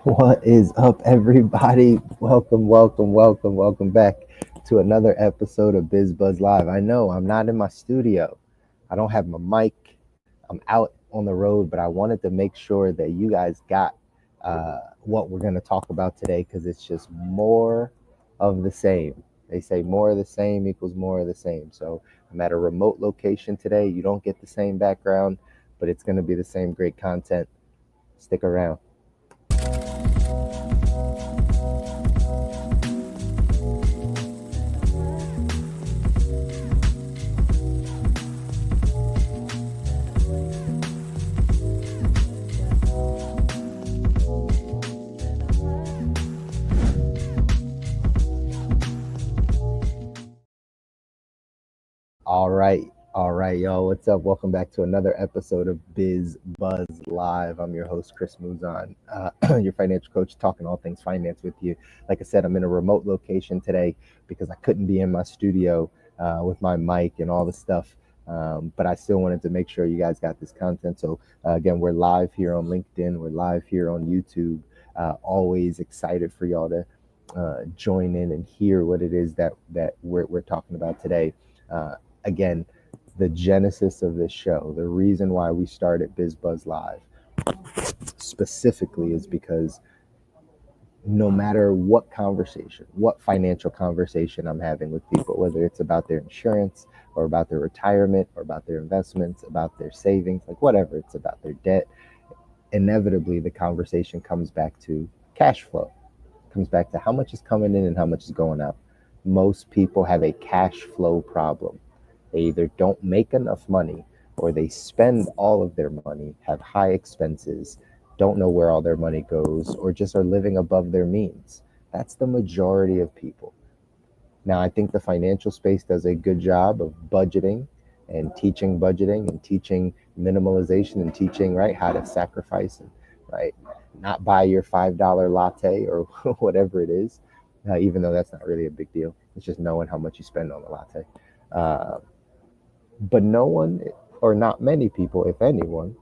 What is up, everybody? Welcome back to another episode of BizBuzz Live. I know I'm not in my studio. I don't have my mic. I'm out on the road, but I wanted to make sure that you guys got what we're going to talk about today because it's just more of the same. They say more of the same equals more of the same. So I'm at a remote location today. You don't get the same background, but it's going to be the same great content. Stick around. All right, y'all. What's up? Welcome back to another episode of Biz Buzz Live. I'm your host, Chris Muzan, your financial coach, talking all things finance with you. Like I said, I'm in a remote location today because I couldn't be in my studio with my mic and all the stuff. But I still wanted to make sure you guys got this content. So again, we're live here on LinkedIn. We're live here on YouTube. Always excited for y'all to join in and hear what it is that we're talking about today. Again, the genesis of this show, the reason why we started BizBuzz Live specifically is because no matter what conversation, what financial conversation I'm having with people, whether it's about their insurance or about their retirement or about their investments, about their savings, like whatever, it's about their debt, inevitably the conversation comes back to cash flow, comes back to how much is coming in and how much is going out. Most people have a cash flow problem. They either don't make enough money or they spend all of their money, have high expenses, don't know where all their money goes, or just are living above their means. That's the majority of people. Now, I think the financial space does a good job of budgeting and teaching minimalization and teaching, right, how to sacrifice and, right, not buy your $5 latte or whatever it is, even though that's not really a big deal. It's just knowing how much you spend on the latte. But no one, or not many people, if anyone,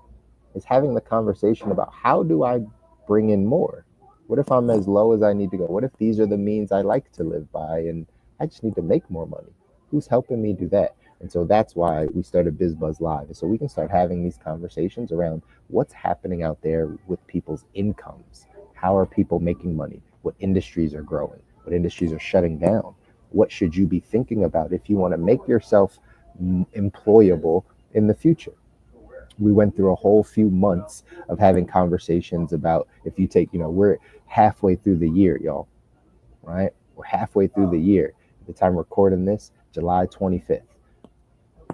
is having the conversation about how do I bring in more? What if I'm as low as I need to go? What if these are the means I like to live by and I just need to make more money? Who's helping me do that? And so that's why we started BizBuzz Live, so we can start having these conversations around what's happening out there with people's incomes. How are people making money? What industries are growing? What industries are shutting down? What should you be thinking about if you want to make yourself employable in the future? We went through a whole few months of having conversations about, if you take, we're halfway through the year, y'all, right? We're halfway through the year. At the time recording this, July 25th.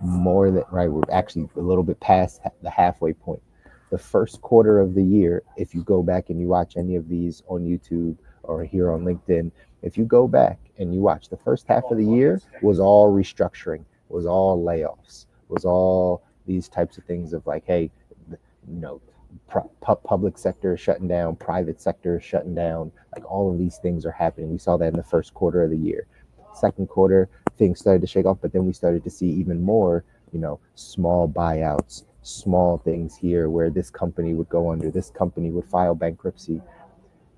More than, right, we're actually a little bit past the halfway point. The first quarter of the year, if you go back and you watch any of these on YouTube or here on LinkedIn, if you go back and you watch, the first half of the year was all restructuring, was all layoffs, was all these types of things of like, hey, public sector is shutting down, private sector is shutting down, like all of these things are happening. We saw that in the first quarter of the year. Second quarter, things started to shake off, but then we started to see even more, small buyouts, small things here where this company would go under, this company would file bankruptcy.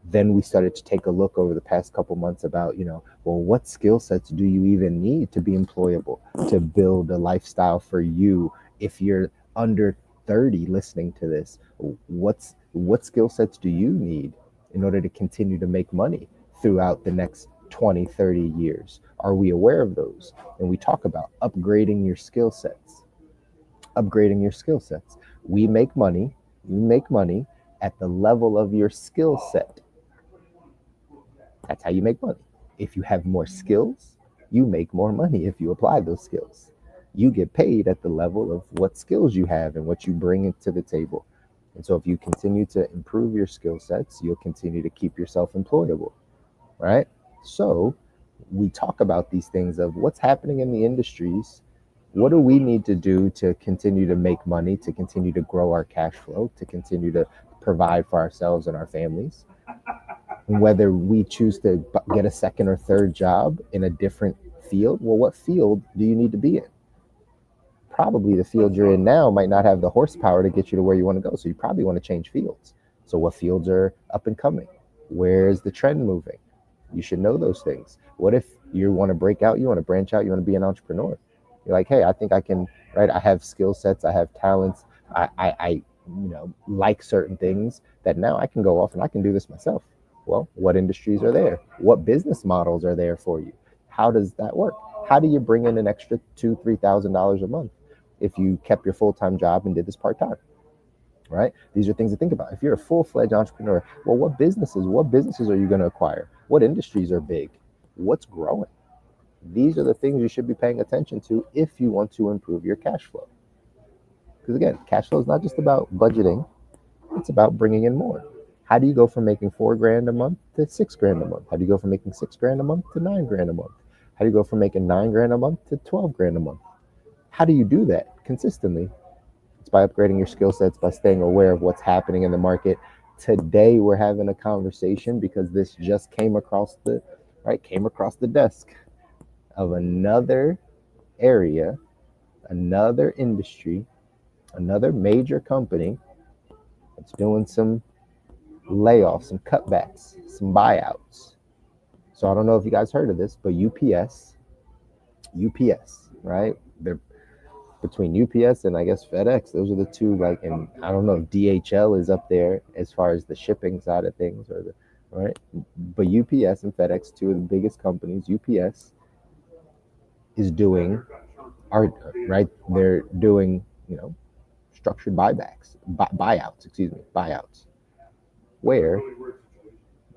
Then we started to take a look over the past couple months about, well, what skill sets do you even need to be employable, to build a lifestyle for you? If you're under 30 listening to this, what skill sets do you need in order to continue to make money throughout the next 20, 30 years? Are we aware of those? And we talk about upgrading your skill sets. Upgrading your skill sets. We make money, you make money at the level of your skill set. That's how you make money. If you have more skills, you make more money if you apply those skills. You get paid at the level of what skills you have and what you bring to the table. And so if you continue to improve your skill sets, you'll continue to keep yourself employable, right? So we talk about these things of what's happening in the industries. What do we need to do to continue to make money, to continue to grow our cash flow, to continue to provide for ourselves and our families? And whether we choose to get a second or third job in a different field, well, what field do you need to be in? Probably the field you're in now might not have the horsepower to get you to where you want to go. So you probably want to change fields. So what fields are up and coming? Where's the trend moving? You should know those things. What if you want to break out, you want to branch out, you want to be an entrepreneur? You're like, hey, I think I can, right? I have skill sets, I have talents, I like certain things that now I can go off and I can do this myself. Well, what industries are there? What business models are there for you? How does that work? How do you bring in an extra $2,000-$3,000 a month if you kept your full-time job and did this part-time? Right? These are things to think about. If you're a full-fledged entrepreneur, well, what businesses are you going to acquire? What industries are big? What's growing? These are the things you should be paying attention to if you want to improve your cash flow. Because again, cash flow is not just about budgeting, it's about bringing in more. How do you go from making $4,000 a month to $6,000 a month? How do you go from making $6,000 a month to $9,000 a month? How do you go from making $9,000 a month to $12,000 a month? How do you do that consistently? It's by upgrading your skill sets, by staying aware of what's happening in the market. Today we're having a conversation because this just came across the desk of another area, another industry, another major company that's doing some layoffs, some cutbacks, some buyouts. So I don't know if you guys heard of this, but UPS, right? They're between UPS and I guess FedEx. Those are the two, like, and I don't know if DHL is up there as far as the shipping side of things or the, right? But UPS and FedEx, two of the biggest companies. UPS is doing art, right? They're doing, structured buyouts, where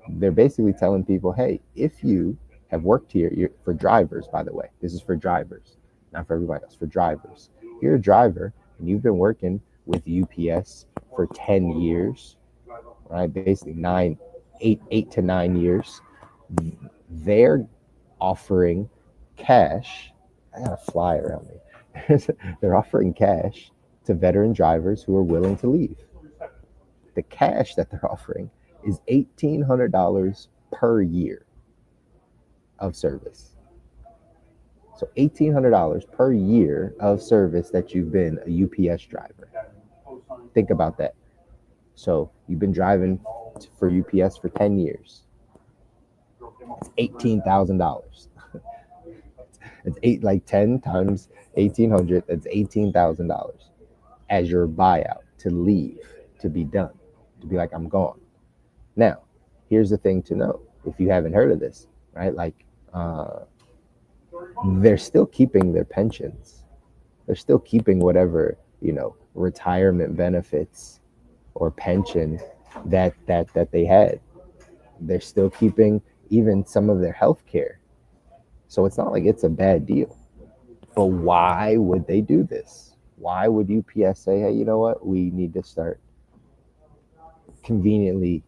they're basically telling people, hey, if you have worked here, for drivers, by the way, this is for drivers, not for everybody else, for drivers. You're a driver and you've been working with UPS for 10 years, right? Basically 8 to 9 years. They're offering cash. I got a fly around me. They're offering cash to veteran drivers who are willing to leave. The cash that they're offering is $1,800 per year of service. So $1,800 per year of service that you've been a UPS driver. Think about that. So you've been driving for UPS for 10 years. It's $18,000. It's 10 times 1,800. That's $18,000 as your buyout to leave, to be done, to be like, I'm gone. Now, here's the thing to know. If you haven't heard of this, right? They're still keeping their pensions. They're still keeping whatever, retirement benefits or pension that they had. They're still keeping even some of their health care. So it's not like it's a bad deal. But why would they do this? Why would UPS say, hey, you know what? We need to start conveniently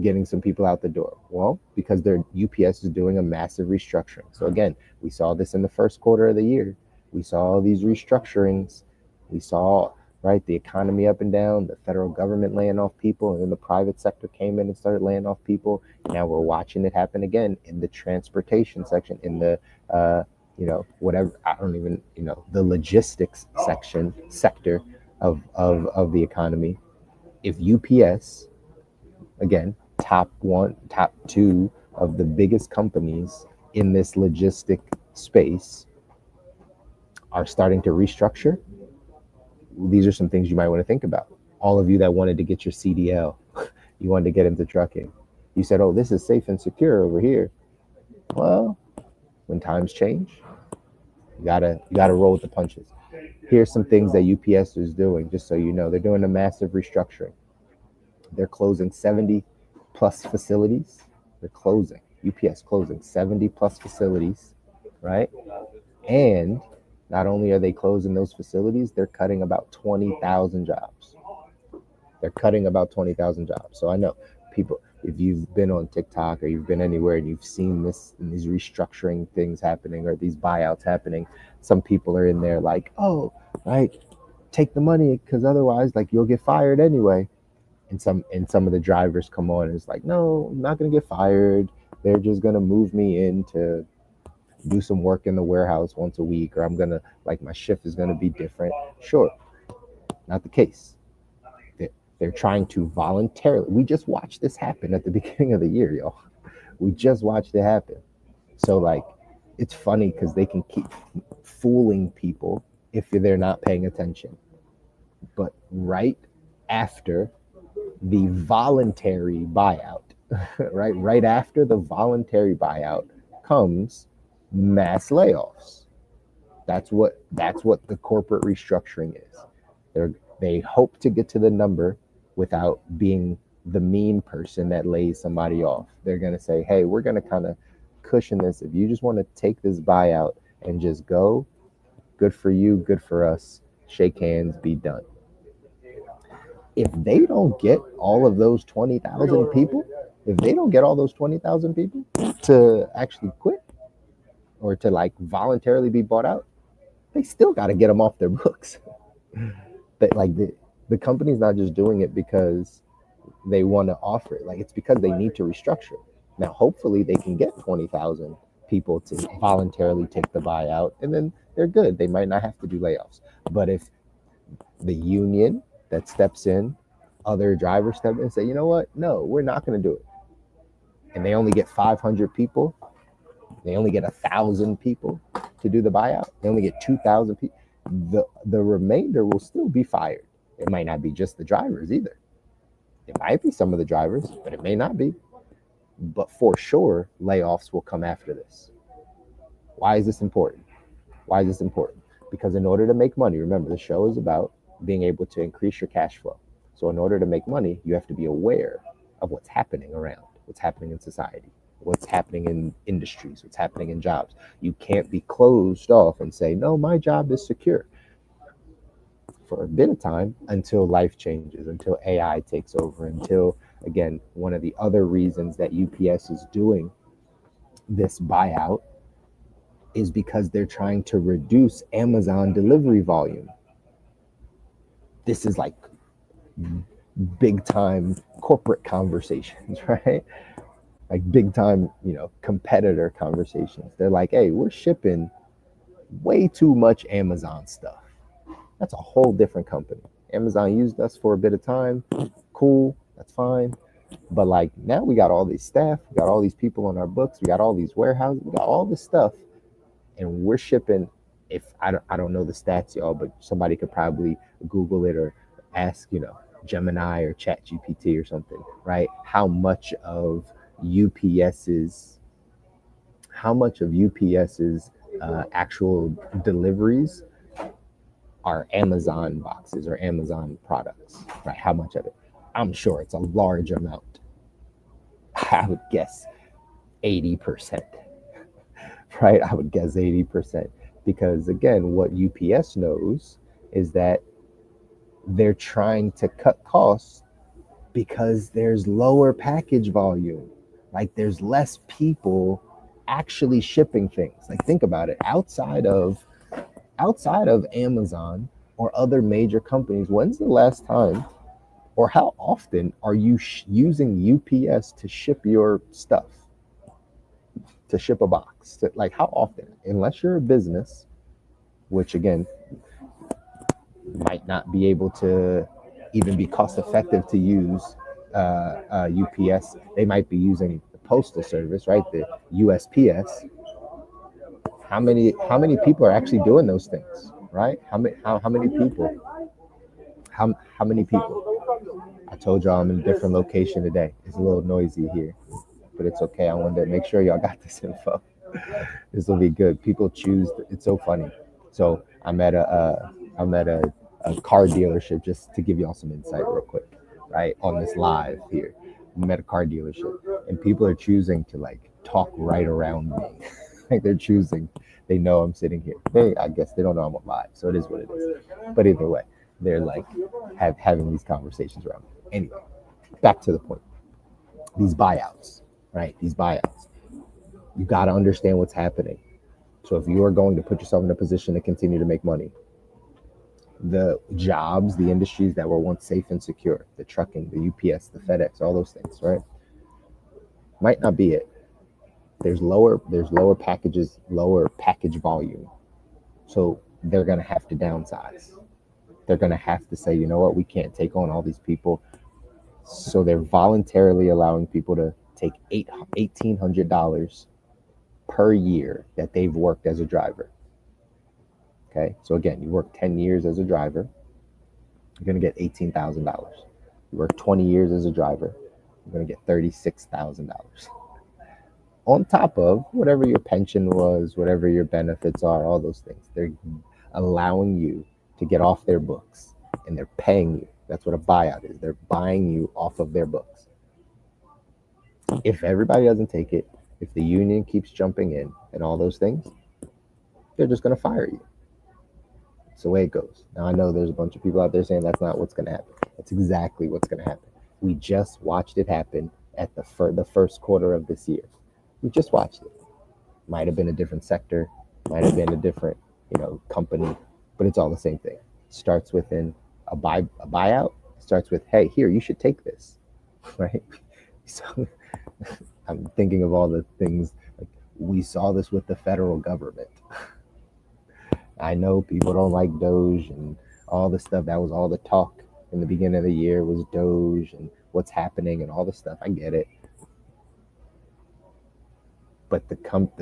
getting some people out the door? Well, because their UPS is doing a massive restructuring. So again, we saw this in the first quarter of the year. We saw these restructurings. We saw, right, the economy up and down, the federal government laying off people, and then the private sector came in and started laying off people. Now we're watching it happen again in the transportation section, in the whatever, I don't even, the logistics sector of the economy. If UPS, again, top two of the biggest companies in this logistic space, are starting to restructure, these are some things you might want to think about. All of you that wanted to get your CDL, you wanted to get into trucking. You said, oh, this is safe and secure over here. Well, when times change, you gotta roll with the punches. Here's some things that UPS is doing, just so you know. They're doing a massive restructuring. They're closing 70 plus facilities. UPS closing 70 plus facilities, right? And not only are they closing those facilities, they're cutting about 20,000 jobs. So I know people, if you've been on TikTok or you've been anywhere and you've seen this and these restructuring things happening or these buyouts happening, some people are in there like, oh, right, take the money because otherwise, like, you'll get fired anyway. And some of the drivers come on and it's like, no, I'm not gonna get fired. They're just gonna move me in to do some work in the warehouse once a week, or I'm my shift is gonna be different. Sure, not the case. They're trying to voluntarily. We just watched this happen at the beginning of the year, y'all. We just watched it happen. So like, it's funny because they can keep fooling people if they're not paying attention. But right after the voluntary buyout, right after the voluntary buyout comes mass layoffs. That's what the corporate restructuring is. They hope to get to the number without being the mean person that lays somebody off. They're going to say, hey, we're going to kind of cushion this. If you just want to take this buyout and just go, good for you, good for us. Shake hands, be done. If they don't get all of those 20,000 people, if they don't get all those 20,000 people to actually quit or to like voluntarily be bought out, they still got to get them off their books. But like the company's not just doing it because they want to offer it. Like, it's because they need to restructure. Now, hopefully they can get 20,000 people to voluntarily take the buyout, and then they're good. They might not have to do layoffs. But if the union that steps in, other drivers step in and say, you know what? No, we're not going to do it. And they only get 500 people. They only get 1,000 people to do the buyout. They only get 2,000 people. The remainder will still be fired. It might not be just the drivers either. It might be some of the drivers, but it may not be. But for sure, layoffs will come after this. Why is this important? Why is this important? Because in order to make money, remember, the show is about being able to increase your cash flow. So in order to make money, you have to be aware of what's happening around, what's happening in society, what's happening in industries, what's happening in jobs. You can't be closed off and say, no, my job is secure for a bit of time until life changes, until AI takes over, until, again, one of the other reasons that UPS is doing this buyout is because they're trying to reduce Amazon delivery volume. This is like big time corporate conversations, right? Like big time, competitor conversations. They're like, hey, we're shipping way too much Amazon stuff. That's a whole different company. Amazon used us for a bit of time. Cool, that's fine. But like, now we got all these staff, we got all these people on our books, we got all these warehouses, we got all this stuff, and we're shipping. If I don't know the stats, y'all, but somebody could probably Google it or ask, Gemini or Chat GPT or something, right? How much of UPS's actual deliveries are Amazon boxes or Amazon products, right? How much of it? I'm sure it's a large amount. I would guess 80%, right? I would guess 80%. Because again, what UPS knows is that they're trying to cut costs because there's lower package volume. Like, there's less people actually shipping things. Like, think about it. Outside of Amazon or other major companies, when's the last time or how often are you using UPS to ship your stuff, to ship a box? Like, how often? Unless you're a business, which again might not be able to even be cost effective to use UPS. They might be using the postal service, right? The USPS. How many people are actually doing those things, right? How many people? How many people? I told y'all I'm in a different location today. It's a little noisy here, but it's okay. I wanted to make sure y'all got this info. This will be good. People choose. It's so funny. So I'm at a car dealership, just to give y'all some insight real quick, right? On this live here, I'm at a car dealership, and people are choosing to like talk right around me. Like, they're choosing. They know I'm sitting here. I guess they don't know I'm live, so it is what it is. But either way, they're like having these conversations around me. Anyway, back to the point. These buyouts, right? These buyouts. You got to understand what's happening. So if you are going to put yourself in a position to continue to make money, the jobs, the industries that were once safe and secure, the trucking, the UPS, the FedEx, all those things, right? Might not be it. There's lower packages, lower package volume. So they're going to have to downsize. They're going to have to say, you know what, we can't take on all these people. So they're voluntarily allowing people to take $1,800 per year that they've worked as a driver. Okay, so again, you work 10 years as a driver, you're going to get $18,000. You work 20 years as a driver, you're going to get $36,000. On top of whatever your pension was, whatever your benefits are, all those things. They're allowing you to get off their books, and they're paying you. That's what a buyout is. They're buying you off of their books. If everybody doesn't take it, if the union keeps jumping in and all those things, they're just going to fire you. It's the way it goes. Now, I know there's a bunch of people out there saying that's not what's going to happen. That's exactly what's going to happen. We just watched it happen at the first quarter of this year. We just watched it. Might have been a different sector, might have been a different, company, but it's all the same thing. It starts within a buyout. It starts with, hey, here, you should take this, right? So I'm thinking of all the things, like we saw this with the federal government. I know people don't like Doge and all the stuff. That was all the talk in the beginning of the year was Doge and what's happening and all the stuff. I get it. But the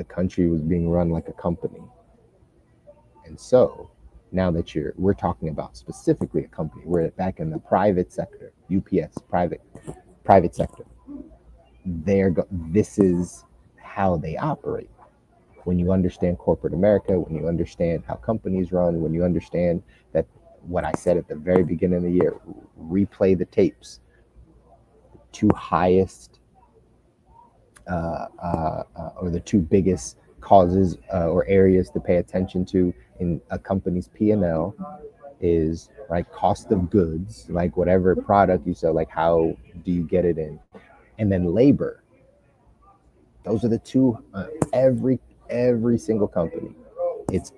country was being run like a company. And so now that we're talking about specifically a company, we're back in the private sector, UPS, private sector. This is how they operate. When you understand corporate America, when you understand how companies run, when you understand that what I said at the very beginning of the year, replay the tapes, the two highest or the two biggest causes or areas to pay attention to in a company's P&L is like cost of goods, like whatever product you sell, like how do you get it in, and then labor. Those are the two. Every single company, it's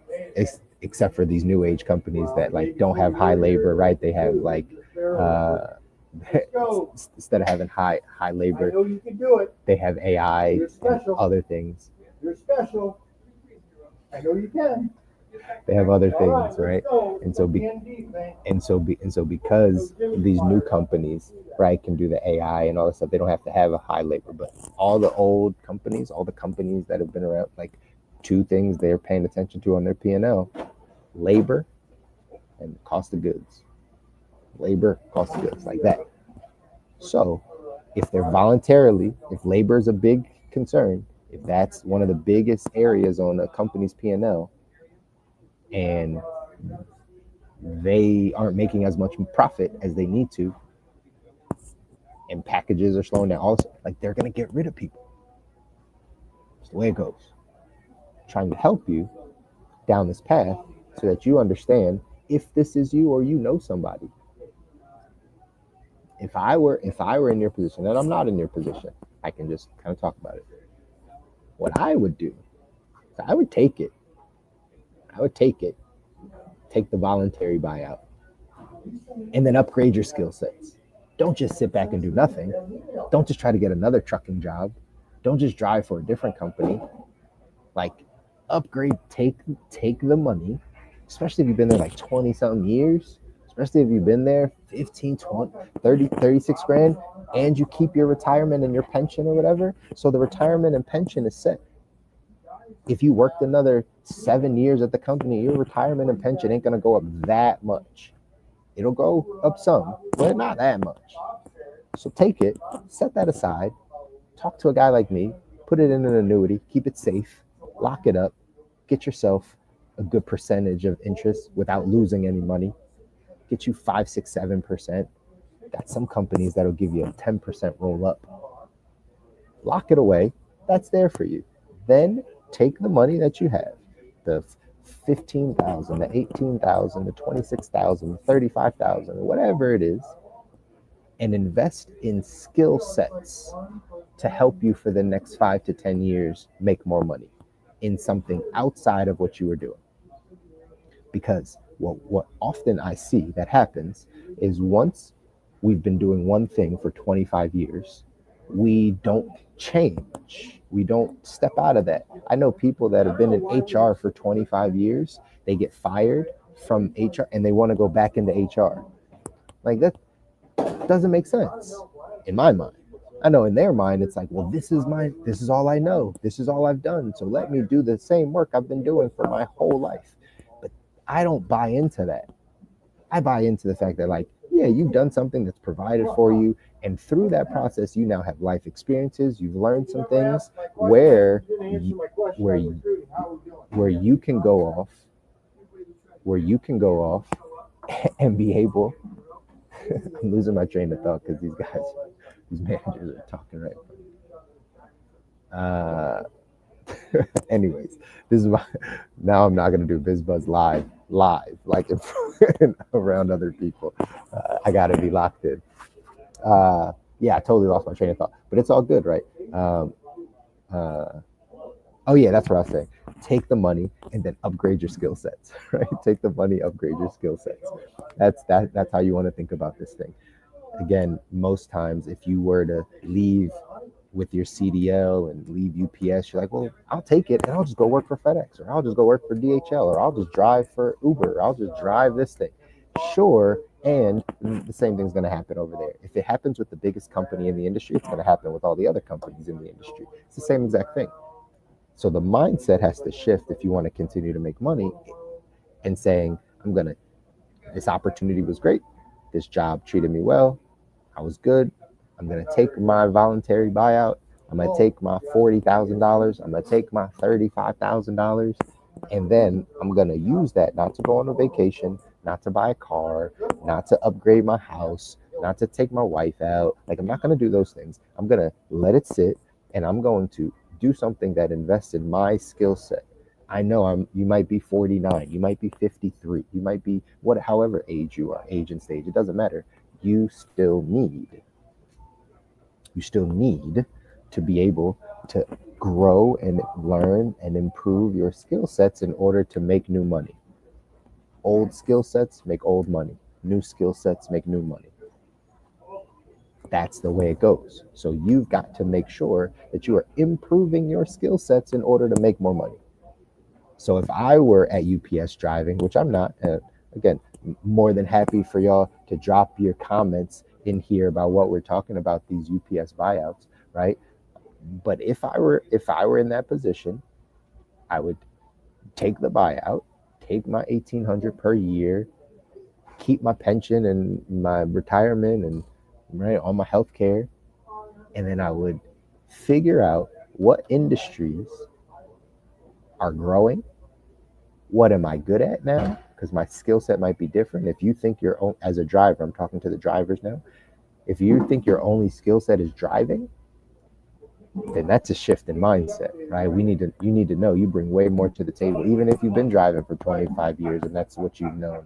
except for these new age companies that like don't have high labor, right? They have like instead of having high labor, they have AI and other things. You're special. I know you can. They have other things, right? And so because these new companies, right, can do the AI and all this stuff, they don't have to have a high labor. But all the old companies, all the companies that have been around, like two things they're paying attention to on their P&L: labor and cost of goods. Labor, cost of goods, like that. So if labor is a big concern, if that's one of the biggest areas on a company's P&L, and they aren't making as much profit as they need to, and packages are slowing down, also, like they're going to get rid of people. It's the way it goes. Trying to help you down this path so that you understand if this is you or you know somebody. If I were in your position, and I'm not in your position, I can just kind of talk about it. What I would do, I would take it. Take the voluntary buyout, and then upgrade your skill sets. Don't just sit back and do nothing. Don't just try to get another trucking job. Don't just drive for a different company. Like, upgrade, take the money, especially if you've been there like 20 something years, especially if you've been there 15, 20, 30, 36 grand, and you keep your retirement and your pension or whatever. So the retirement and pension is set. If you worked another 7 years at the company, your retirement and pension ain't going to go up that much. It'll go up some, but not that much. So take it, set that aside, talk to a guy like me, put it in an annuity, keep it safe, lock it up, get yourself a good percentage of interest without losing any money. Get you 5, 6, 7%. Got some companies that'll give you a 10% roll up. Lock it away. That's there for you. Then take the money that you have, the 15,000, the 18,000, the 26,000, the 35,000, whatever it is, and invest in skill sets to help you for the next 5 to 10 years make more money in something outside of what you were doing. Because what often I see that happens is once we've been doing one thing for 25 years, we don't change. We don't step out of that. I know people that have been in HR for 25 years. They get fired from HR and they want to go back into HR. Like that doesn't make sense in my mind. I know in their mind it's like, well, this is all I know. This is all I've done. So let me do the same work I've been doing for my whole life. But I don't buy into that. I buy into the fact that, like, yeah, you've done something that's provided for you, and through that process, you now have life experiences. You've learned some things where you can go off, and be able. I'm losing my train of thought because these managers are talking right now. Anyways, this is why now I'm not gonna do BizBuzz live, like around other people. I gotta be locked in. Yeah, I totally lost my train of thought, but it's all good, right? Oh yeah, that's what I was saying. Take the money and then upgrade your skill sets, right? Take the money, upgrade your skill sets. That's how you want to think about this thing. Again, most times if you were to leave with your CDL and leave UPS, you're like, well, I'll take it and I'll just go work for FedEx, or I'll just go work for DHL, or I'll just drive for Uber, or I'll just drive this thing. Sure, and the same thing's going to happen over there. If it happens with the biggest company in the industry, it's going to happen with all the other companies in the industry. It's the same exact thing. So the mindset has to shift if you want to continue to make money, and saying, this opportunity was great. This job treated me well. I was good. I'm going to take my voluntary buyout. I'm going to take my $40,000. I'm going to take my $35,000. And then I'm going to use that not to go on a vacation, not to buy a car, not to upgrade my house, not to take my wife out. Like, I'm not going to do those things. I'm going to let it sit, and I'm going to do something that invests in my skill set. I know you might be 49, you might be 53, you might be however age you are, age and stage, it doesn't matter. You still need to be able to grow and learn and improve your skill sets in order to make new money. Old skill sets make old money. New skill sets make new money. That's the way it goes. So you've got to make sure that you are improving your skill sets in order to make more money. So if I were at UPS driving, which I'm not, again, more than happy for y'all to drop your comments in here about what we're talking about, these UPS buyouts, right? But if I were in that position, I would take the buyout, take my $1,800 per year, keep my pension and my retirement and all my health care, and then I would figure out what industries are growing. What am I good at now? Because my skill set might be different. If you think as a driver, I'm talking to the drivers now. If you think your only skill set is driving, then that's a shift in mindset, right? You need to know you bring way more to the table, even if you've been driving for 25 years and that's what you've known.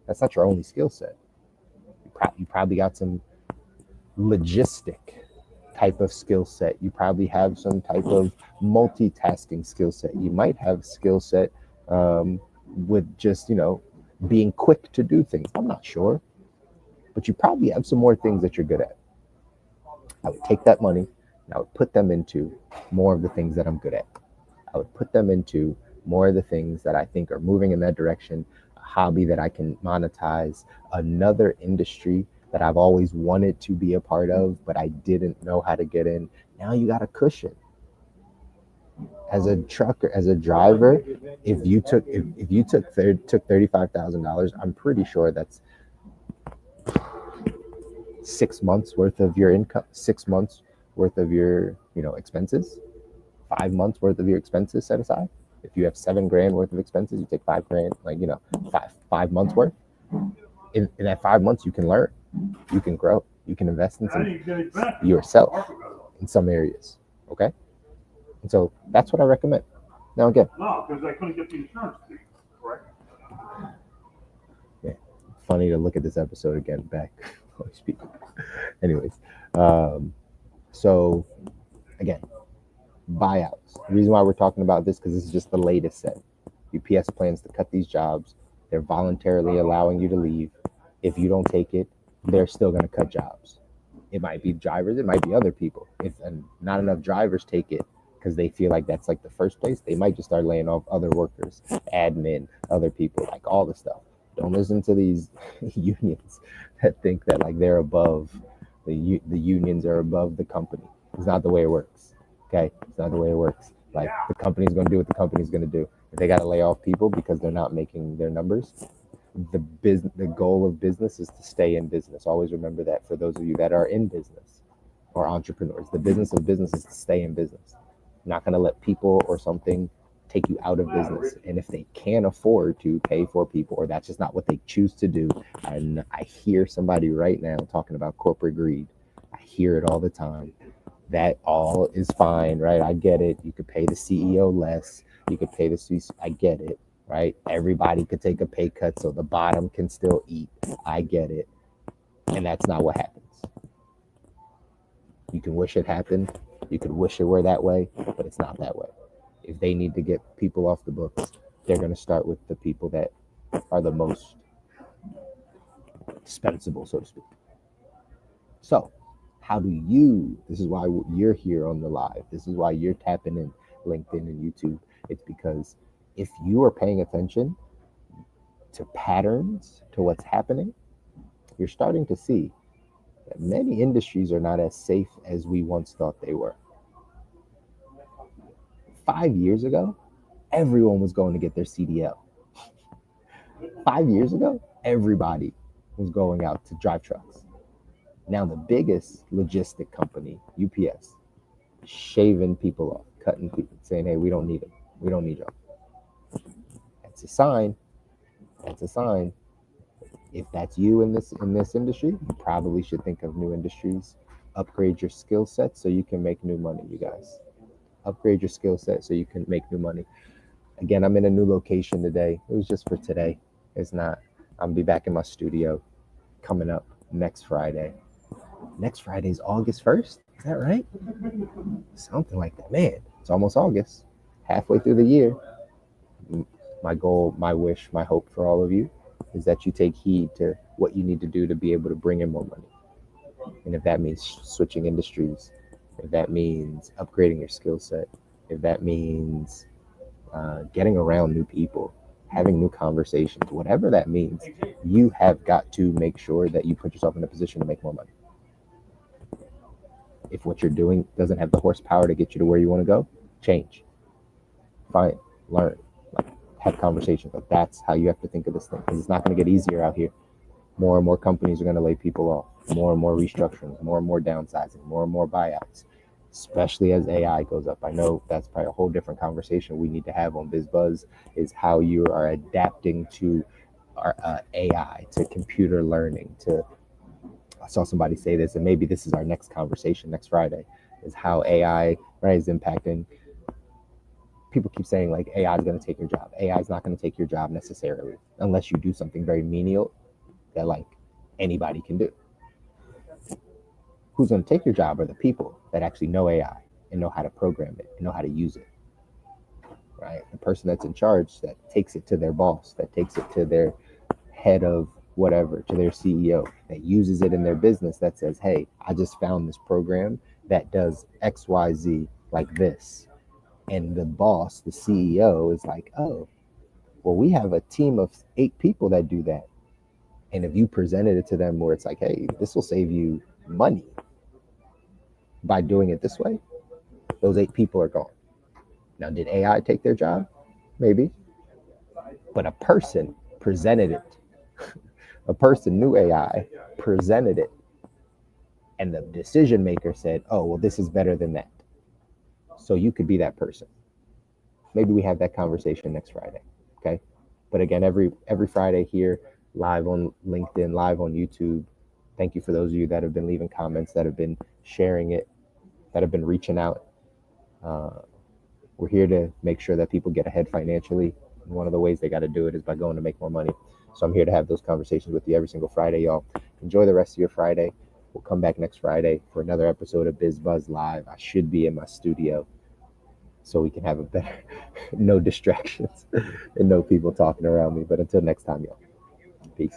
That's not your only skill set. You probably got some logistic type of skill set. You probably have some type of multitasking skill set. You might have skill set with just, being quick to do things. I'm not sure, but you probably have some more things that you're good at. I would take that money and I would put them into more of the things that I'm good at. I would put them into more of the things that I think are moving in that direction, a hobby that I can monetize, another industry that I've always wanted to be a part of, but I didn't know how to get in. Now you got a cushion. As a trucker, as a driver, if you took $35,000, I'm pretty sure that's 6 months worth of your income, 6 months worth of your expenses, 5 months worth of your expenses set aside. If you have $7,000 worth of expenses, you take $5,000, five months worth. In that 5 months, you can learn, you can grow, you can invest in yourself in some areas. Okay. And so that's what I recommend. Now again. No, because I couldn't get the insurance fee, correct? Yeah. Funny to look at this episode again back. Anyways, so again, buyouts. The reason why we're talking about this, because this is just the latest set. UPS plans to cut these jobs. They're voluntarily allowing you to leave. If you don't take it, they're still going to cut jobs. It might be drivers, it might be other people. If not enough drivers take it because they feel like that's like the first place, they might just start laying off other workers, admin, other people, like all the stuff. Don't listen to these unions that think that like they're above the unions are above the company. It's not the way it works. Okay, it's not the way it works. Like the company's going to do what the company's going to do. If they got to lay off people because they're not making their numbers, the goal of business is to stay in business. Always remember that for those of you that are in business or entrepreneurs. The business of business is to stay in business. You're not going to let people or something take you out of business. And if they can't afford to pay for people, or that's just not what they choose to do, and I hear somebody right now talking about corporate greed. I hear it all the time. That all is fine, right? I get it. You could pay the CEO less. You could pay the C. I get it, right? Everybody could take a pay cut so the bottom can still eat. I get it. And that's not what happens. You can wish it happened. You could wish it were that way, but it's not that way. If they need to get people off the books, they're going to start with the people that are the most dispensable, so to speak. So, how do you, this is why you're here on the live. This is why you're tapping in LinkedIn and YouTube. It's because if you are paying attention to patterns, to what's happening, you're starting to see that many industries are not as safe as we once thought they were. 5 years ago, everyone was going to get their CDL. 5 years ago, everybody was going out to drive trucks. Now the biggest logistic company, UPS, shaving people off, cutting people, saying, hey, we don't need them. We don't need y'all. That's a sign. That's a sign. If that's you in this industry, you probably should think of new industries. Upgrade your skill set so you can make new money, you guys. Upgrade your skill set so you can make new money. Again, I'm in a new location today. It was just for today. It's not. I'll be back in my studio coming up next Friday. Next Friday is August 1st. Is that right? Something like that. Man, it's almost August. Halfway through the year. My goal, my wish, my hope for all of you is that you take heed to what you need to do to be able to bring in more money. And if that means switching industries, if that means upgrading your skill set, if that means getting around new people, having new conversations, whatever that means, you have got to make sure that you put yourself in a position to make more money. If what you're doing doesn't have the horsepower to get you to where you want to go, change. Find, learn, have conversations. Like that's how you have to think of this thing. Because it's not going to get easier out here. More and more companies are going to lay people off. More and more restructuring, more and more downsizing, more and more buyouts, especially as AI goes up. I know that's probably a whole different conversation we need to have on BizBuzz, is how you are adapting to our AI, to computer learning, to, I saw somebody say this, and maybe this is our next conversation next Friday, is how AI, right, is impacting. People keep saying like AI is going to take your job. AI is not going to take your job necessarily, unless you do something very menial that like anybody can do. Who's going to take your job are the people that actually know AI and know how to program it and know how to use it, right? The person that's in charge that takes it to their boss, that takes it to their head of whatever, to their CEO, that uses it in their business, that says, hey, I just found this program that does XYZ like this. And the boss, the CEO, is like, oh, well, we have a team of 8 people that do that. And if you presented it to them where it's like, hey, this will save you money by doing it this way, those 8 people are gone. Now, did AI take their job? Maybe. But a person presented it. A person knew AI, presented it, and the decision maker said, oh, well, this is better than that. So you could be that person. Maybe we have that conversation next Friday, okay? But again, every Friday here, live on LinkedIn, live on YouTube. Thank you for those of you that have been leaving comments, that have been sharing it, that have been reaching out. We're here to make sure that people get ahead financially. And one of the ways they got to do it is by going to make more money. So I'm here to have those conversations with you every single Friday, y'all. Enjoy the rest of your Friday. We'll come back next Friday for another episode of BizBuzz Live. I should be in my studio so we can have a better, no distractions and no people talking around me. But until next time, y'all, peace.